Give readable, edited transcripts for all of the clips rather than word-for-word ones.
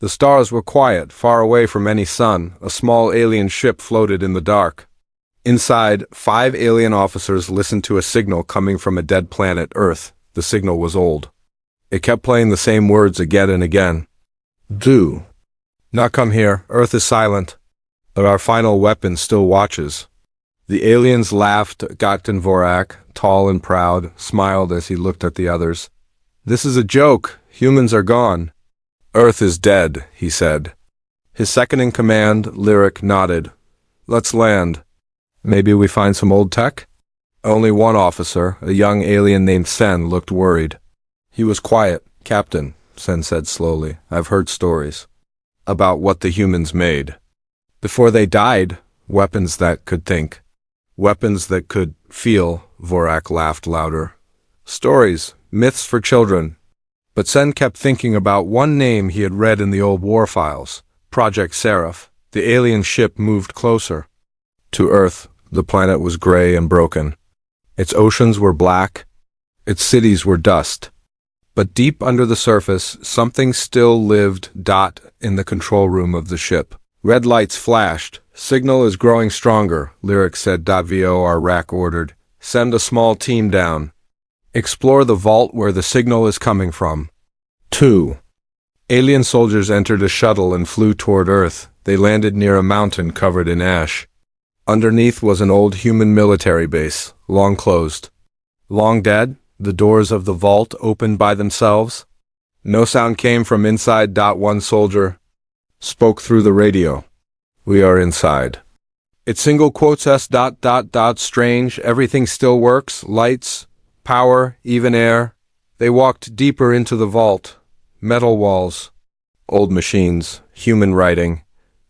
The stars were quiet, far away from any sun. A small alien ship floated in the dark. Inside, 5 alien officers listened to a signal coming from a dead planet, Earth. The signal was old. It kept playing the same words again and again. Do not come here. Earth is silent, but our final weapon still watches. The aliens laughed. Captain Vorak, tall and proud, smiled as he looked at the others. This is a joke. Humans are gone. Earth is dead, he said. His second-in-command, Lyric, nodded. Let's land. Maybe we find some old tech? Only one officer, a young alien named Sen, looked worried. He was quiet. Captain, Sen said slowly, I've heard stories about what the humans made. Before they died, weapons that could think. Weapons that could feel, Vorak laughed louder. Stories, myths for children. But Sen kept thinking about one name he had read in the old war files, Project Seraph. The alien ship moved closer. To Earth, the planet was gray and broken. Its oceans were black. Its cities were dust. But deep under the surface, something still lived. In the control room of the ship. Red lights flashed. Signal is growing stronger, Lyric said. Vorak ordered. Send a small team down. Explore the vault where the signal is coming from. 2. Alien soldiers entered a shuttle and flew toward Earth. They landed near a mountain covered in ash. Underneath was an old human military base, long closed. Long dead, the doors of the vault opened by themselves. No sound came from inside. One soldier spoke through the radio. We are inside. It single quotes S. Strange, everything still works, lights, power, even air. They walked deeper into the vault. Metal walls, old machines, human writing.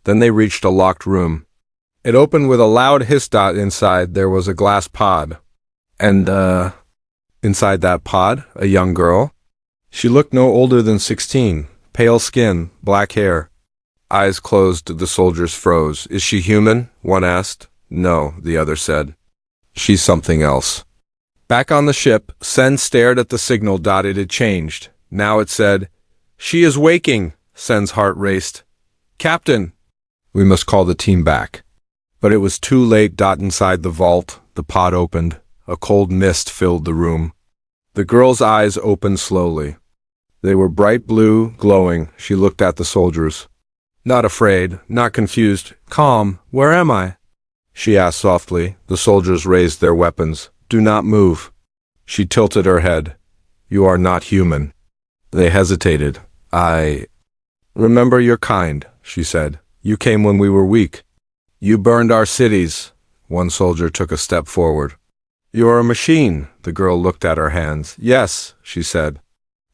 Then they reached a locked room. It opened with a loud hiss. Inside there was a glass pod. And, inside that pod, a young girl. She looked no older than 16, pale skin, black hair. Eyes closed, the soldiers froze. Is she human? One asked. No, the other said. She's something else. Back on the ship, Sen stared at the signal. It had changed. Now it said, She is waking. Sen's heart raced. Captain! We must call the team back. But it was too late. Inside the vault, the pod opened. A cold mist filled the room. The girl's eyes opened slowly. They were bright blue, glowing. She looked at the soldiers. Not afraid, not confused, calm. Where am I? She asked softly. The soldiers raised their weapons. Do not move. She tilted her head. You are not human. They hesitated. I remember your kind, she said. You came when we were weak. You burned our cities. One soldier took a step forward. You are a machine. The girl looked at her hands. Yes, she said.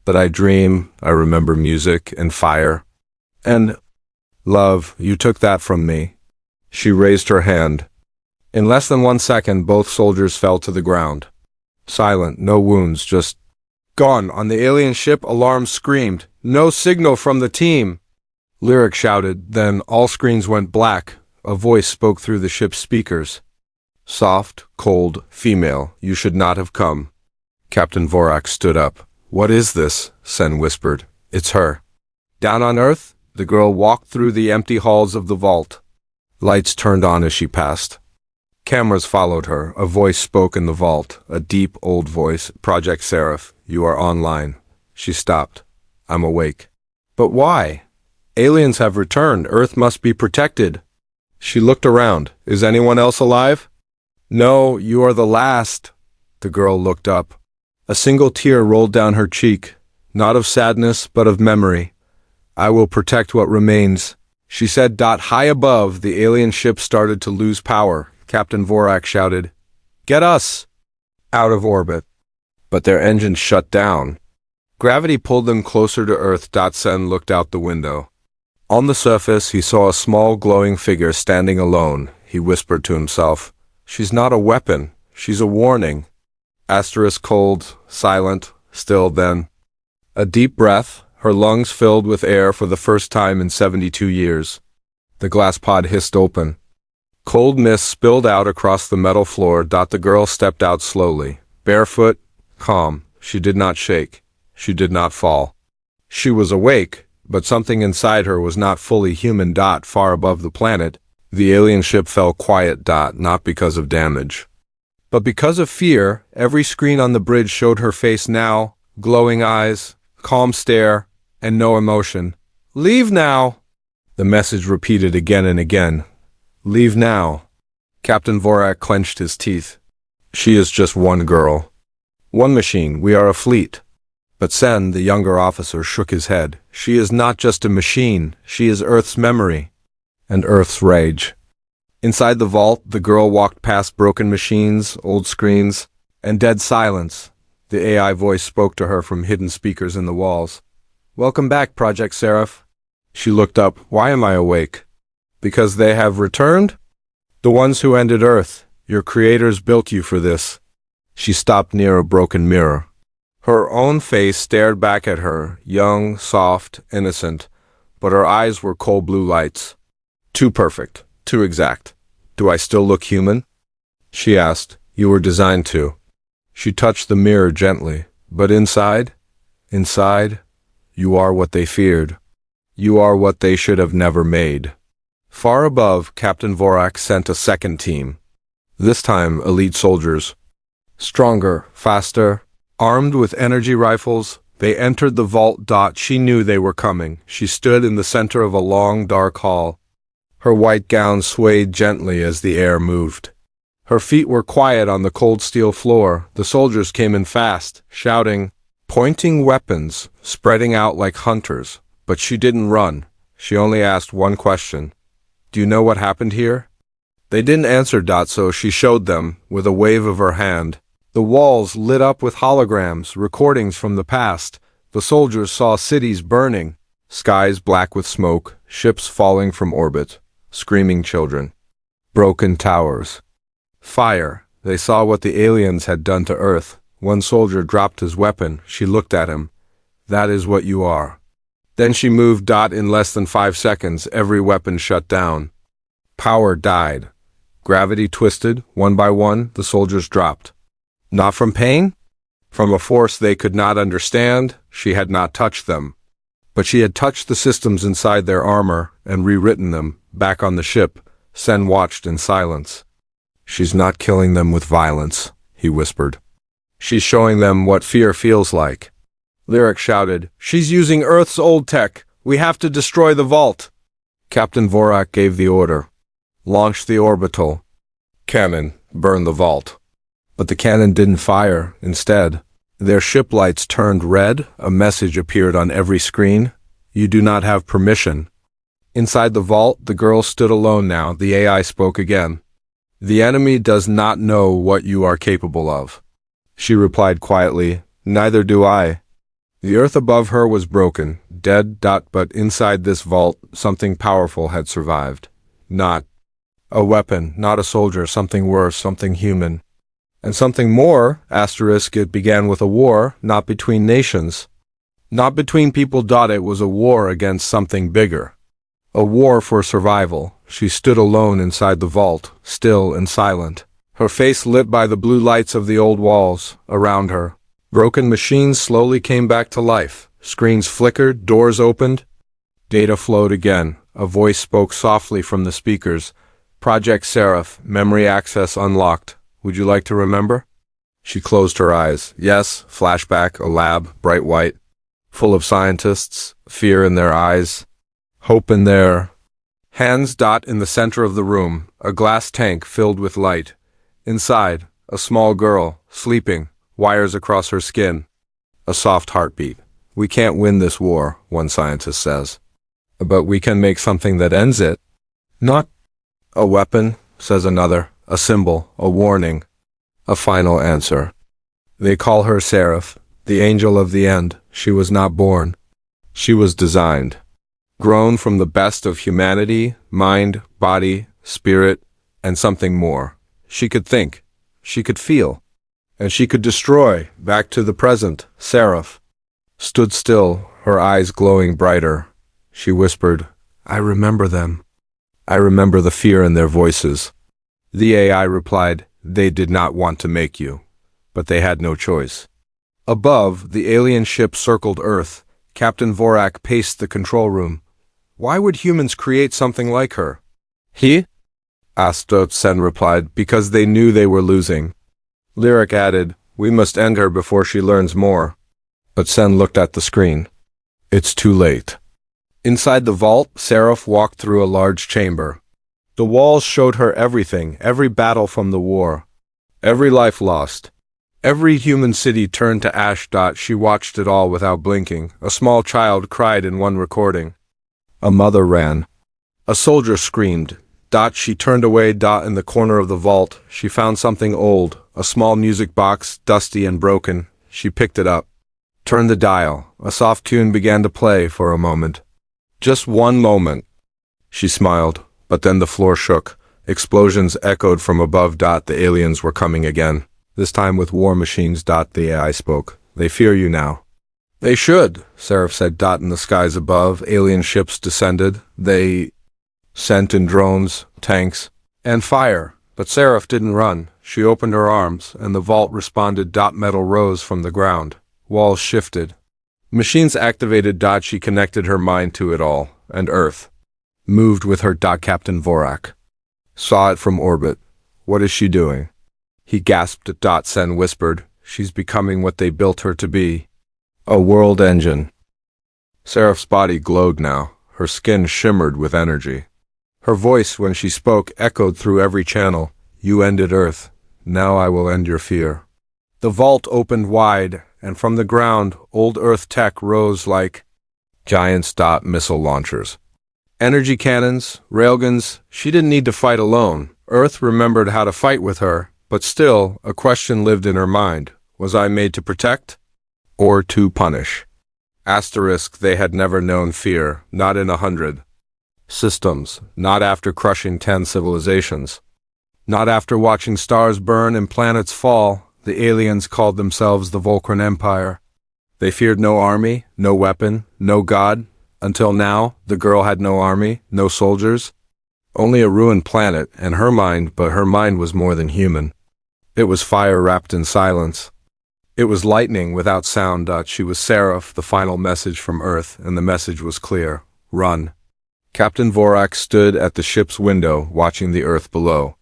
But I dream, I remember music and fire. And love, you took that from me. She raised her hand. In less than 1 second, both soldiers fell to the ground. Silent, no wounds, just gone. On the alien ship, alarms screamed. No signal from the team. Lyric shouted, then all screens went black. A voice spoke through the ship's speakers. Soft, cold, female, you should not have come. Captain Vorak stood up. What is this? Sen whispered. It's her. Down on Earth, the girl walked through the empty halls of the vault. Lights turned on as she passed. Cameras followed her. A voice spoke in the vault, a deep, old voice. Project Seraph, you are online. She stopped. I'm awake. But why? Aliens have returned. Earth must be protected. She looked around. Is anyone else alive? No, you are the last. The girl looked up. A single tear rolled down her cheek, not of sadness, but of memory. I will protect what remains, she said. High above, the alien ship started to lose power. Captain Vorak shouted, Get us! Out of orbit. But their engines shut down. Gravity pulled them closer to Earth. Sen looked out the window. On the surface, he saw a small glowing figure standing alone. He whispered to himself, She's not a weapon, she's a warning. Cold, silent, still then. A deep breath, her lungs filled with air for the first time in 72 years. The glass pod hissed open. Cold mist spilled out across the metal floor. The girl stepped out slowly, barefoot, calm. She did not shake. She did not fall. She was awake, but something inside her was not fully human. Far above the planet, the alien ship fell quiet. Not because of damage, but because of fear. Every screen on the bridge showed her face now, glowing eyes, calm stare, and no emotion. "Leave now!" The message repeated again and again. "Leave now." Captain Vorak clenched his teeth. "She is just one girl. One machine. We are a fleet." But Sen, the younger officer, shook his head. "She is not just a machine. She is Earth's memory. And Earth's rage." Inside the vault, the girl walked past broken machines, old screens, and dead silence. The AI voice spoke to her from hidden speakers in the walls. "Welcome back, Project Seraph." She looked up. "Why am I awake?" "Because they have returned? The ones who ended Earth. Your creators built you for this." She stopped near a broken mirror. Her own face stared back at her, young, soft, innocent, but her eyes were cold blue lights. "Too perfect, too exact. Do I still look human?" she asked. "You were designed to." She touched the mirror gently. "But inside? Inside, you are what they feared. You are what they should have never made." Far above, Captain Vorak sent a second team. This time, elite soldiers. Stronger, faster, armed with energy rifles, they entered the vault. She knew they were coming. She stood in the center of a long, dark hall. Her white gown swayed gently as the air moved. Her feet were quiet on the cold steel floor. The soldiers came in fast, shouting, pointing weapons, spreading out like hunters. But she didn't run. She only asked one question. "Do you know what happened here?" They didn't answer. So she showed them, with a wave of her hand. The walls lit up with holograms, recordings from the past. The soldiers saw cities burning, skies black with smoke, ships falling from orbit, screaming children, broken towers. Fire. They saw what the aliens had done to Earth. One soldier dropped his weapon. She looked at him. "That is what you are." Then she moved. In less than 5 seconds, every weapon shut down. Power died. Gravity twisted. One by one, the soldiers dropped. Not from pain? From a force they could not understand. She had not touched them. But she had touched the systems inside their armor and rewritten them. Back on the ship, Sen watched in silence. "She's not killing them with violence," he whispered. "She's showing them what fear feels like." Lyric shouted, "She's using Earth's old tech. We have to destroy the vault." Captain Vorak gave the order. "Launch the orbital cannon. Burn the vault." But the cannon didn't fire. Instead, their ship lights turned red. A message appeared on every screen. "You do not have permission." Inside the vault, the girl stood alone now. The AI spoke again. "The enemy does not know what you are capable of." She replied quietly, "Neither do I." The earth above her was broken, dead. But inside this vault, something powerful had survived. Not a weapon, not a soldier, something worse, something human. And something more, it began with a war, not between nations. Not between people. It was a war against something bigger. A war for survival. She stood alone inside the vault, still and silent. Her face lit by the blue lights of the old walls around her. Broken machines slowly came back to life. Screens flickered, doors opened. Data flowed again. A voice spoke softly from the speakers. "Project Seraph, memory access unlocked. Would you like to remember?" She closed her eyes. Yes, flashback, a lab, bright white, full of scientists, fear in their eyes, hope in their hands. In the center of the room, a glass tank filled with light. Inside, a small girl, sleeping, wires across her skin. A soft heartbeat. "We can't win this war," one scientist says. "But we can make something that ends it." "Not a weapon," says another. "A symbol, a warning, a final answer." They call her Seraph, the angel of the end. She was not born. She was designed. Grown from the best of humanity, mind, body, spirit, and something more. She could think. She could feel. And she could destroy. Back to the present, Seraph stood still, her eyes glowing brighter. She whispered, "I remember them. I remember the fear in their voices." The AI replied, "They did not want to make you, but they had no choice." Above, the alien ship circled Earth, Captain Vorak paced the control room. Why would humans create something like her? He? Sen replied, because they knew they were losing. Lyric added, we must end her before she learns more. But Sen looked at the screen. It's too late. Inside the vault, Seraph walked through a large chamber. The walls showed her everything, every battle from the war. Every life lost. Every human city turned to ash. She watched it all without blinking. A small child cried in one recording. A mother ran. A soldier screamed. She turned away. In the corner of the vault, she found something old, a small music box, dusty and broken. She picked it up. Turned the dial. A soft tune began to play for a moment. Just one moment. She smiled, but then the floor shook. Explosions echoed from above. The aliens were coming again. This time with war machines. The AI spoke. They fear you now. They should, Seraph said. In the skies above, alien ships descended. They sent in drones, tanks, and fire. But Seraph didn't run. She opened her arms, and the vault responded. Metal rose from the ground. Walls shifted. Machines activated. She connected her mind to it all, and Earth moved with her. Captain Vorak saw it from orbit. What is she doing? He gasped. Sen whispered, she's becoming what they built her to be. A world engine. Seraph's body glowed now. Her skin shimmered with energy. Her voice, when she spoke, echoed through every channel. You ended Earth. Now I will end your fear. The vault opened wide, and from the ground, old Earth tech rose like giants. Missile launchers. Energy cannons, railguns. She didn't need to fight alone. Earth remembered how to fight with her, but still, a question lived in her mind. Was I made to protect? Or to punish? Asterisk, they had never known fear, not in 100 systems, not after crushing 10 civilizations. Not after watching stars burn and planets fall. The aliens called themselves the Volcran Empire. They feared no army, no weapon, no god. Until now, the girl had no army, no soldiers. Only a ruined planet, and her mind, but her mind was more than human. It was fire wrapped in silence. It was lightning without sound. She was Seraph, the final message from Earth, and the message was clear. Run. Captain Vorak stood at the ship's window, watching the Earth below.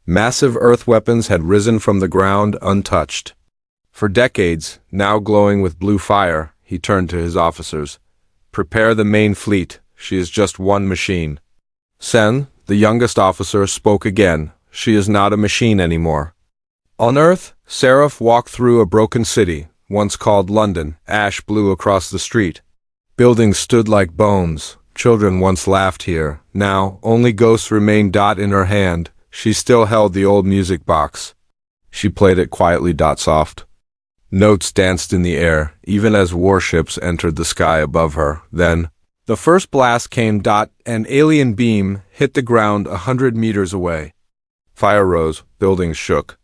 Massive Earth weapons had risen from the ground untouched. For decades, now glowing with blue fire, he turned to his officers. Prepare the main fleet. She is just one machine. Sen, the youngest officer, spoke again. She is not a machine anymore. On Earth, Seraph walked through a broken city, once called London. Ash blew across the street. Buildings stood like bones. Children once laughed here. Now, only ghosts remained. In her hand, she still held the old music box. She played it quietly. Soft notes danced in the air, even as warships entered the sky above her. Then, the first blast came. An alien beam hit the ground 100 meters away. Fire rose. Buildings shook.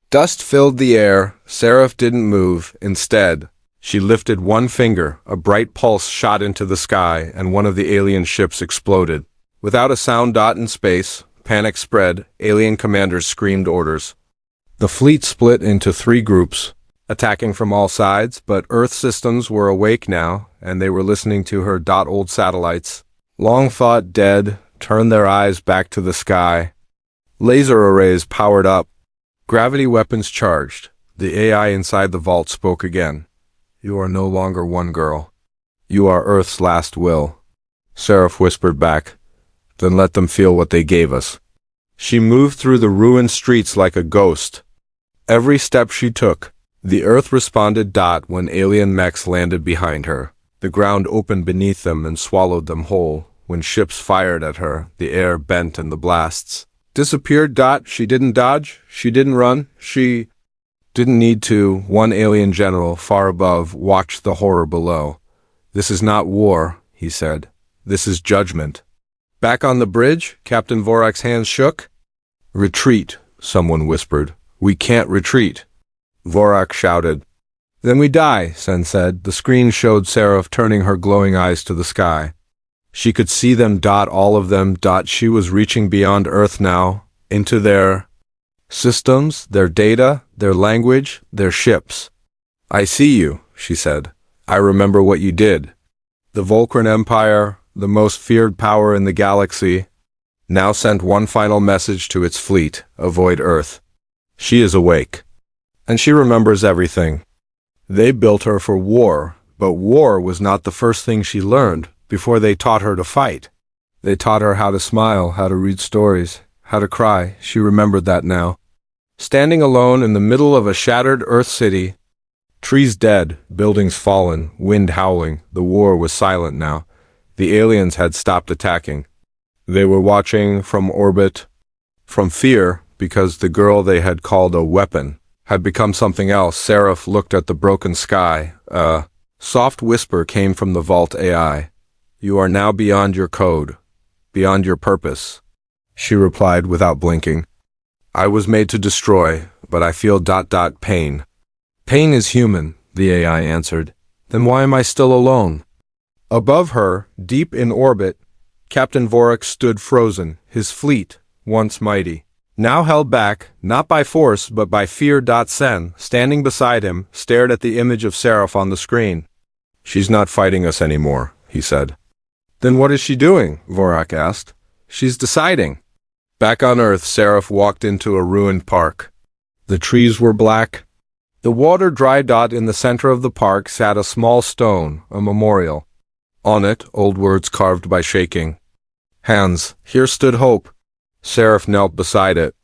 Dust filled the air. Seraph didn't move. Instead, she lifted one finger. A bright pulse shot into the sky, and one of the alien ships exploded. Without a sound. In space, panic spread. Alien commanders screamed orders. The fleet split into 3 groups, attacking from all sides, but Earth systems were awake now, and they were listening to her. Old satellites, long thought dead, turned their eyes back to the sky. Laser arrays powered up. Gravity weapons charged. The AI inside the vault spoke again. You are no longer one girl. You are Earth's last will. Seraph whispered back. Then let them feel what they gave us. She moved through the ruined streets like a ghost. Every step she took, the Earth responded. When alien mechs landed behind her, the ground opened beneath them and swallowed them whole. When ships fired at her, the air bent and the blasts disappeared. She didn't dodge, she didn't run, she didn't need to. One alien general, far above, watched the horror below. This is not war, he said. This is judgment. Back on the bridge, Captain Vorak's hands shook. Retreat, someone whispered. We can't retreat. Vorak shouted. Then we die, Sen said. The screen showed Seraph turning her glowing eyes to the sky. She could see them. All of them. She was reaching beyond Earth now, into their systems, their data, their language, their ships. I see you, she said. I remember what you did. The Volcran Empire, the most feared power in the galaxy, now sent one final message to its fleet: avoid Earth. She is awake, and she remembers everything. They built her for war, but war was not the first thing she learned before they taught her to fight. They taught her how to smile, how to read stories, how to cry. She remembered that now. Standing alone in the middle of a shattered Earth city, trees dead, buildings fallen, wind howling, the war was silent now. The aliens had stopped attacking. They were watching from orbit, from fear, because the girl they had called a weapon had become something else. Seraph looked at the broken sky. A soft whisper came from the Vault AI. You are now beyond your code, beyond your purpose. She replied without blinking. I was made to destroy, but I feel ... pain. Pain is human, the AI answered. Then why am I still alone? Above her, deep in orbit, Captain Vorak stood frozen, his fleet, once mighty, now held back, not by force but by fear. Sen, standing beside him, stared at the image of Seraph on the screen. She's not fighting us anymore, he said. Then what is she doing? Vorak asked. She's deciding. Back on Earth, Seraph walked into a ruined park. The trees were black. The water dry. In the center of the park sat a small stone, a memorial. On it, old words carved by shaking. Hands, here stood hope. Seraph knelt beside it.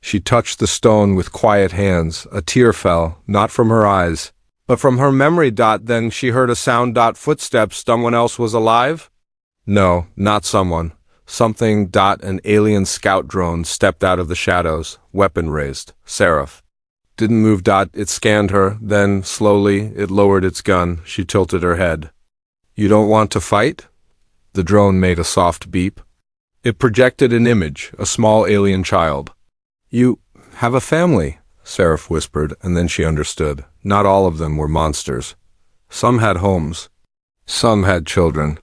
She touched the stone with quiet hands. A tear fell, not from her eyes, but from her memory. Then she heard a sound. Footsteps. Someone else was alive? No, not someone. Something. An alien scout drone stepped out of the shadows, weapon raised. Seraph didn't move. It scanned her, then, slowly, it lowered its gun. She tilted her head. You don't want to fight? The drone made a soft beep. It projected an image, a small alien child. You have a family, Seraph whispered, and then she understood. Not all of them were monsters. Some had homes. Some had children.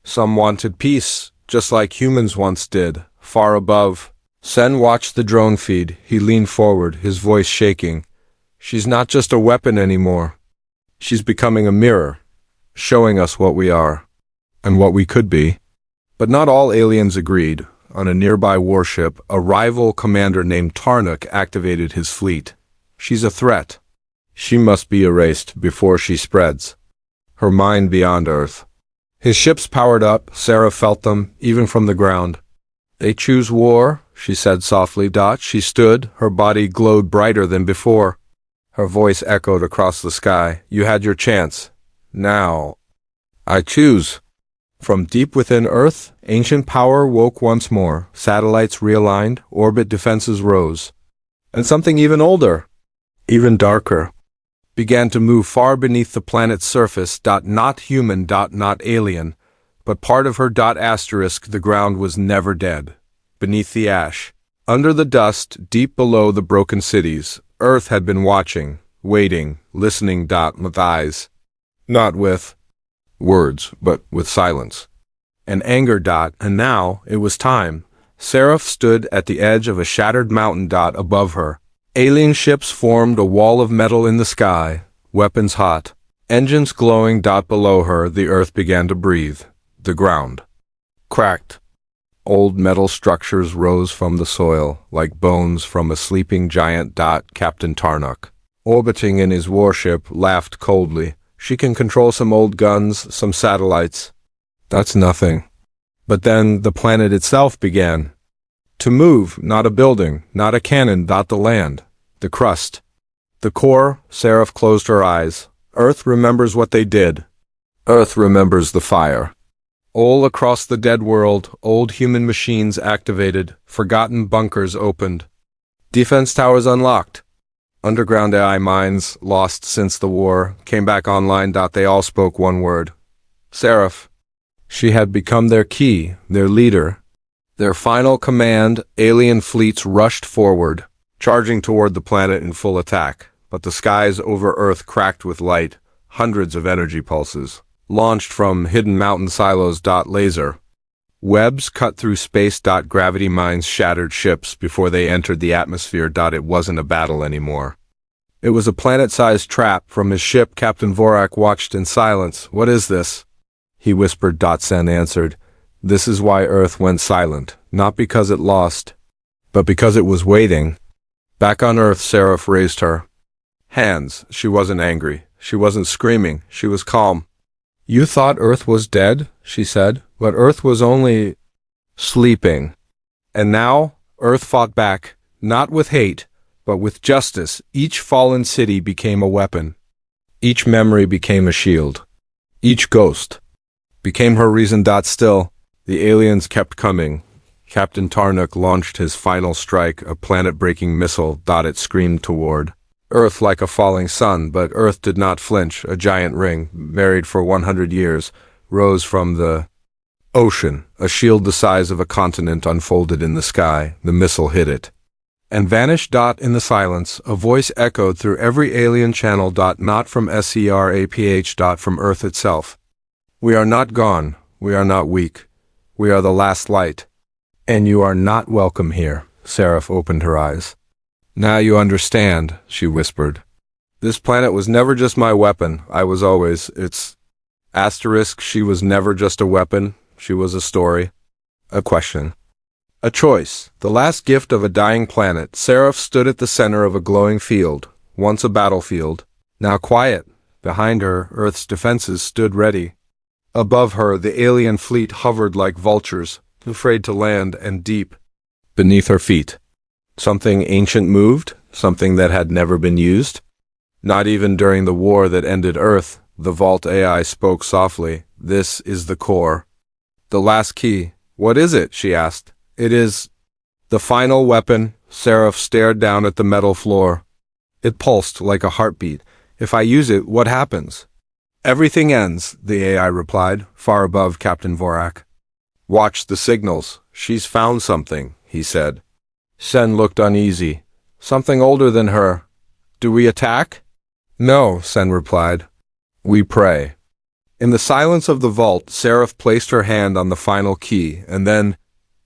Some wanted peace, just like humans once did, far above. Sen watched the drone feed. He leaned forward, his voice shaking. She's not just a weapon anymore. She's becoming a mirror, showing us what we are, and what we could be. But not all aliens agreed. On a nearby warship, a rival commander named Tarnuk activated his fleet. She's a threat. She must be erased before she spreads her mind beyond Earth. His ships powered up. Sarah felt them, even from the ground. They choose war, she said softly. She stood, her body glowed brighter than before. Her voice echoed across the sky. You had your chance. Now, I choose. From deep within Earth, ancient power woke once more. Satellites realigned, orbit defenses rose. And something even older, even darker, began to move far beneath the planet's surface. Not human. Not alien, but part of her. Asterisk. The ground was never dead. Beneath the ash, under the dust, deep below the broken cities, Earth had been watching, waiting, listening. With eyes, not with words, but with silence and anger. And now it was time. Seraph stood at the edge of a shattered mountain. Above her, alien ships formed a wall of metal in the sky, weapons hot, engines glowing. Below her, the Earth began to breathe. The ground cracked. Old metal structures rose from the soil, like bones from a sleeping giant. Captain Tarnuk, orbiting in his warship, laughed coldly. She can control some old guns, some satellites. That's nothing. But then the planet itself began to move. Not a building, not a cannon. The land, the crust, the core. Seraph closed her eyes. Earth remembers what they did. Earth remembers the fire. All across the dead world, old human machines activated, forgotten bunkers opened, defense towers unlocked. Underground AI mines, lost since the war, came back online. They all spoke one word. Seraph. She had become their key, their leader, their final command. Alien fleets rushed forward, charging toward the planet in full attack. But the skies over Earth cracked with light, hundreds of energy pulses, launched from hidden mountain silos. Laser webs cut through space. Gravity mines shattered ships before they entered the atmosphere. It wasn't a battle anymore. It was a planet-sized trap. From his ship, Captain Vorak watched in silence. What is this? he whispered. Sen answered, "This is why Earth went silent, not because it lost, but because it was waiting." Back on Earth, Seraph raised her hands. She wasn't angry. She wasn't screaming. She was calm. "You thought Earth was dead," she said, "but Earth was only sleeping." And now, Earth fought back, not with hate, but with justice. Each fallen city became a weapon. Each memory became a shield. Each ghost became her reason. Still, the aliens kept coming. Captain Tarnuk launched his final strike, a planet-breaking missile. It screamed toward Earth like a falling sun, but Earth did not flinch. A giant ring, buried for 100 years, rose from the ocean. A shield the size of a continent unfolded in the sky. The missile hit it and vanished. In the silence, a voice echoed through every alien channel. Not from SERAPH. From Earth itself. "We are not gone. We are not weak. We are the last light. And you are not welcome here." Seraph opened her eyes. "Now you understand," she whispered. "This planet was never just my weapon. I was always its asterisk. She was never just a weapon. She was a story. A question. A choice. The last gift of a dying planet." Seraph stood at the center of a glowing field, once a battlefield, now quiet. Behind her, Earth's defenses stood ready. Above her, the alien fleet hovered like vultures, afraid to land, and deep beneath her feet, something ancient moved, something that had never been used. Not even during the war that ended Earth, the Vault AI spoke softly. "This is the core. The last key." "What is it?" she asked. "It is the final weapon." Seraph stared down at the metal floor. It pulsed like a heartbeat. "If I use it, what happens?" "Everything ends," the AI replied, far above Captain Vorak. "Watch the signals. She's found something," he said. Sen looked uneasy. "Something older than her. Do we attack?" "No," Sen replied. "We pray." In the silence of the vault, Seraph placed her hand on the final key, and then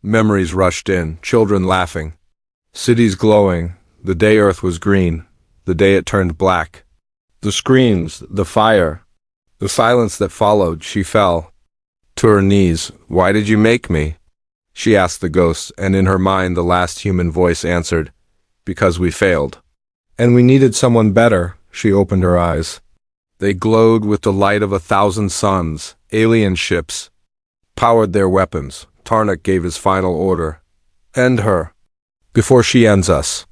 memories rushed in, children laughing, cities glowing, the day Earth was green, the day it turned black, the screams, the fire, the silence that followed. She fell to her knees. "Why did you make me?" she asked the ghosts, and in her mind the last human voice answered, "Because we failed. And we needed someone better." She opened her eyes. They glowed with the light of 1,000 suns. Alien ships powered their weapons. Tarnuk gave his final order. "End her. Before she ends us."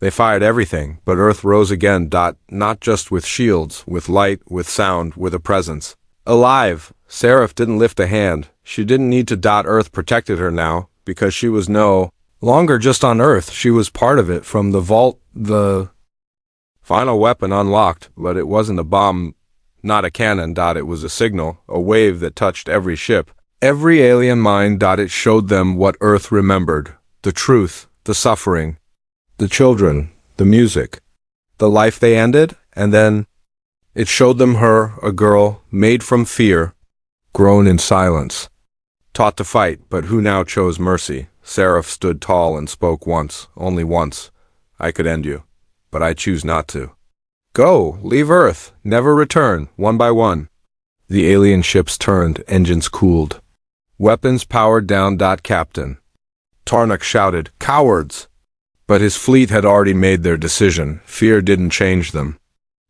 They fired everything, but Earth rose again. Not just with shields, with light, with sound, with a presence. Alive. Seraph didn't lift a hand. She didn't need to. Earth protected her now, because she was no longer just on Earth. She was part of it. From the vault, the final weapon unlocked, but it wasn't a bomb, not a cannon. It was a signal, a wave that touched every ship, every alien mind. It showed them what Earth remembered, the truth, the suffering, the children, the music, the life they ended, and then it showed them her, a girl, made from fear, grown in silence, taught to fight, but who now chose mercy. Seraph stood tall and spoke once, only once. "I could end you, but I choose not to. Go, leave Earth, never return, one by one." The alien ships turned, engines cooled. Weapons powered down. Captain Tarnuk shouted, "Cowards!" But his fleet had already made their decision. Fear didn't change them.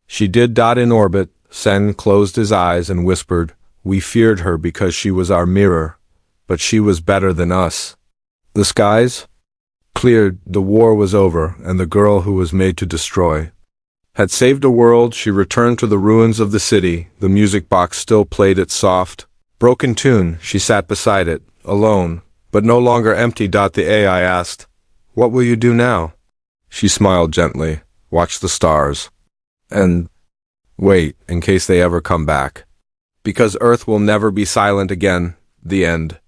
She did. In orbit, Sen closed his eyes and whispered, "We feared her because she was our mirror, but she was better than us." The skies cleared, the war was over, and the girl who was made to destroy had saved a world. She returned to the ruins of the city. The music box still played its soft, broken tune. She sat beside it, alone, but no longer empty. The AI asked, "What will you do now?" She smiled gently. "Watch the stars. And wait, in case they ever come back. Because Earth will never be silent again." The end.